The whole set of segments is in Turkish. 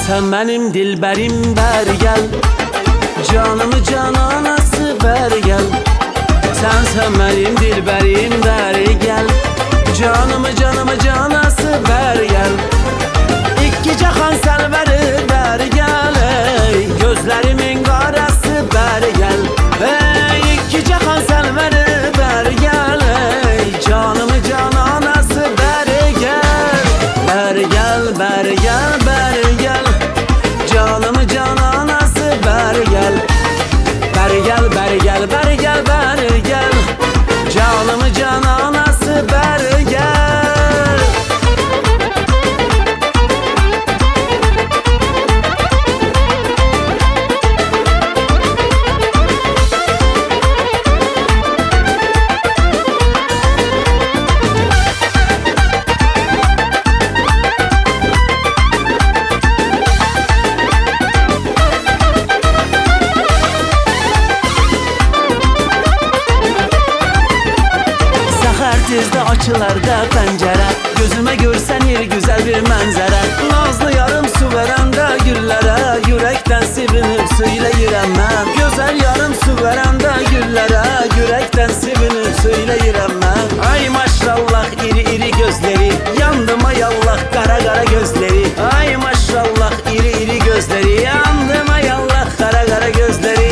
Sen benim dilberim ver gel, canımı cananası ver gel. Sen benim dilberim ver gel, canımı canası ver gel. İki cahan selveri ver gel, ey gözlerimin karası ver gel. Ey iki cahan selveri ver gel, ey canımı cananası ver gel. Ver gel, ver gel, ver gel, canımı cananası ver gel. Ver gel, ver gel, ver gel, ver gel, canımı cananası ver gel. Dizde açılarda pencere, gözüme görsen yer güzel bir manzara. Nazlı yarım su veren de güllere, yürekten sevinip söyleyirem ben. Güzel yarım su veren de güllere, yürekten sevinip söyleyirem ben. Ay maşallah iri iri gözleri, yandım ay Allah kara kara gözleri. Ay maşallah iri iri gözleri, yandım ay Allah kara kara gözleri.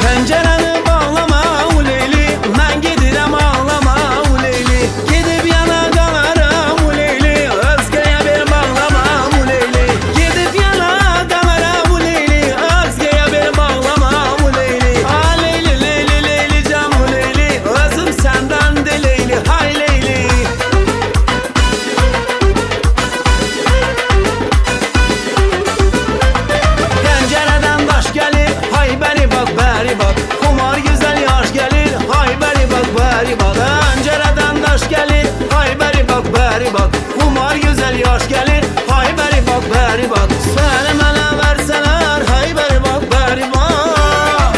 Pencereni bağlama uleyli, ben gidirem ağlama uleyli. Gidip yana kalarım uleyli, özgeye bir bağlama uleyli. Gidip yana kalarım uleyli, özgeye bir bağlama uleyli. Ha leyli leyli leyli can uleyli, özüm senden dileyli hay leyli. Pencereden taş gelir, hay beni bak beri bak. Kumar güzel yaş gelir, hay beri bak beri bak. Pencereden taş gelir, hay beri bak beri bak. Kumar güzel yaş gelir, hay beri bak beri bak. Seni bana verseler, hay beri bak beri bak.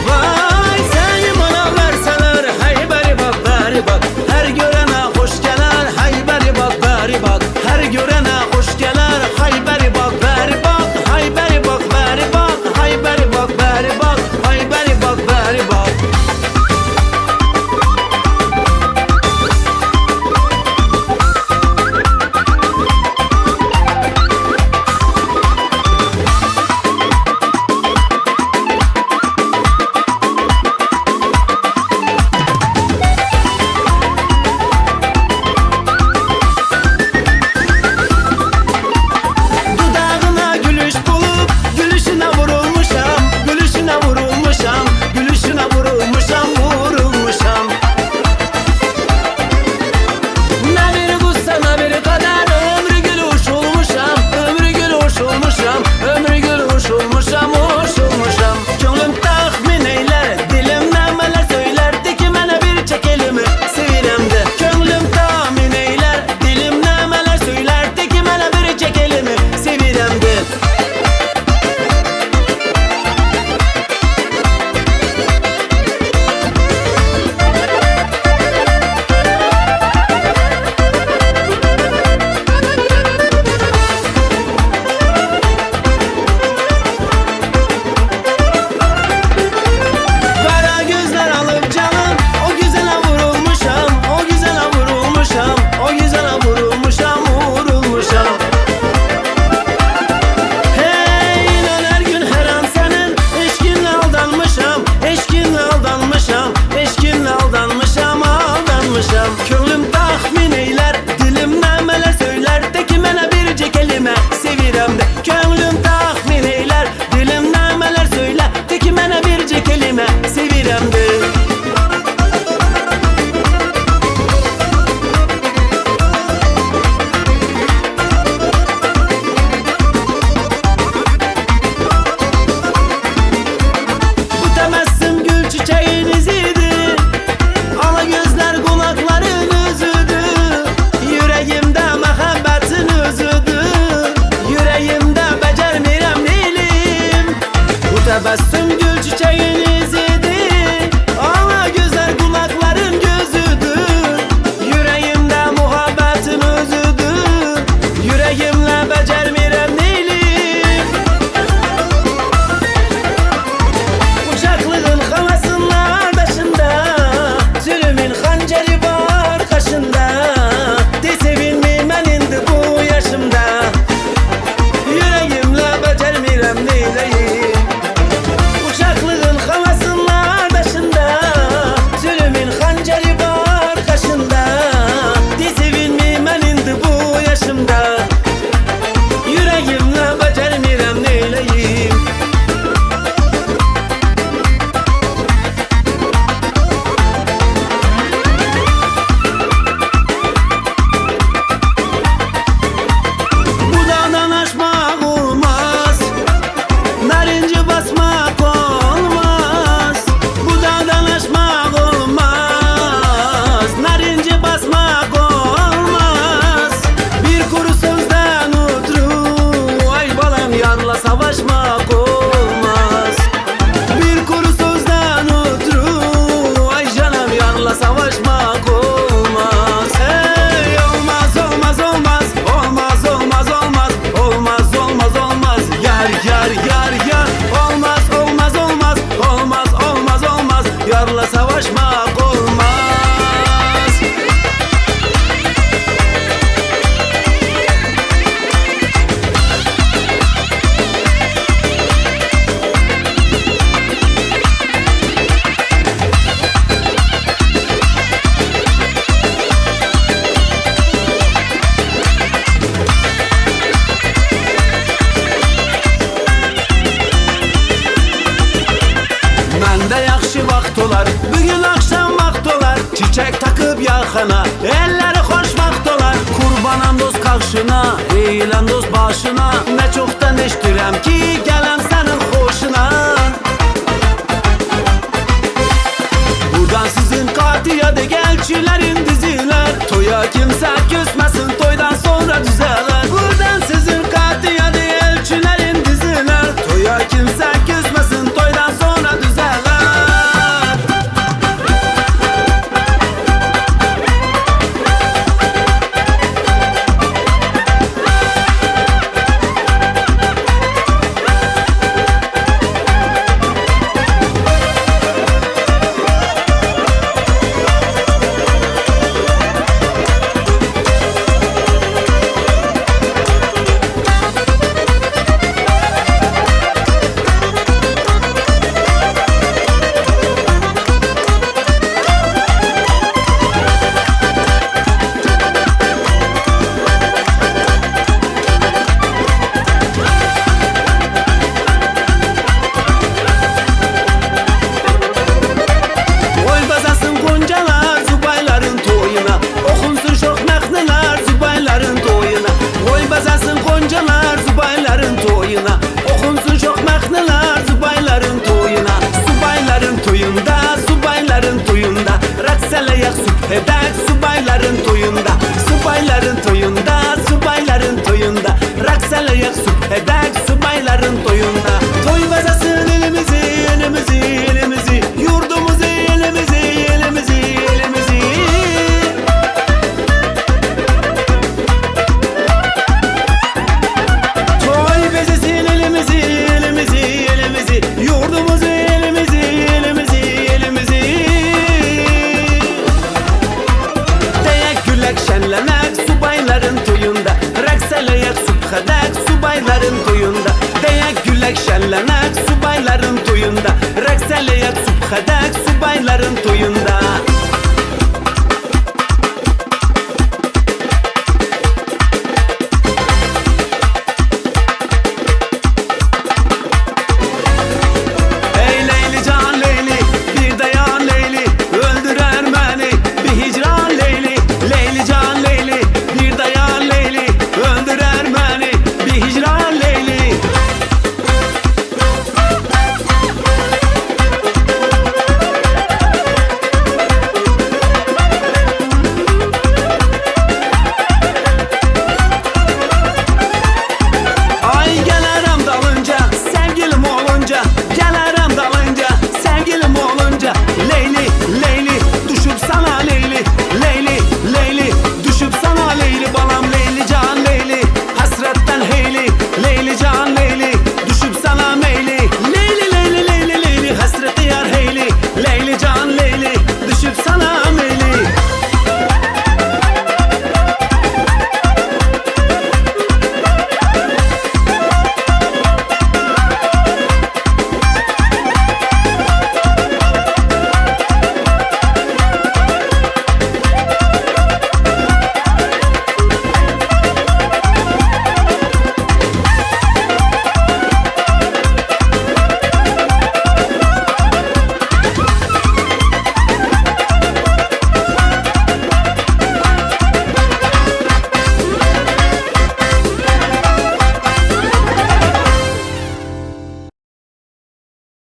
Vay seni bana verseler, hay beri bak beri bak. Her görene hoş gelir, hay beri bak beri bak. Her görene hoş gelir, hay beri bak beri bak. Hay beri bak beri bak, hay beri bak beri bak, hay beri bak beri bak. Onunla savaşmak olmaz. Məndə yaxşı vaxt olar, bugün axşam vaxt olar. Çiçək takıb yaxana, elləri xoş vaxt olar. Qurbanam dost qarşına, eylən dost başına. Nə çoxdan eşdirəm ki, gələm sənin xoşuna. Buradan sizin qatiyədə gəlçilərin dizilər. Toya kimsə küsməsin, toydan sonra düzələr. Buradan sizin qatiyədə gəlçilərin dizilər. Toya kimsə küsməsin, toydan sonra düzələr. Oxunsun çox məxnələr zubayların toyuna. Subayların toyunda, subayların toyunda. Rəqs eləyək sübh edək subayların toyunda. Subayların toyunda, subayların toyunda. Rəqs eləyək sübh edək subayların toyunda. Toy bəzəsin elimizi, elimizi, elimizi. Yurdumuzu, elimizi, elimizi, elimizi. Toy bəzəsin elimizi, elimizi, elimizi. Yurdumuzu, elimizi, elimizi, elimizi. Deyək gülək şənlənək subayların toyunda. Rəqs eləyək sübh edək subayların toyunda. Deyək gülək şənlənək subayların toyunda. Rəqs eləyək sübh edək subayların toyunda. Düşüp sana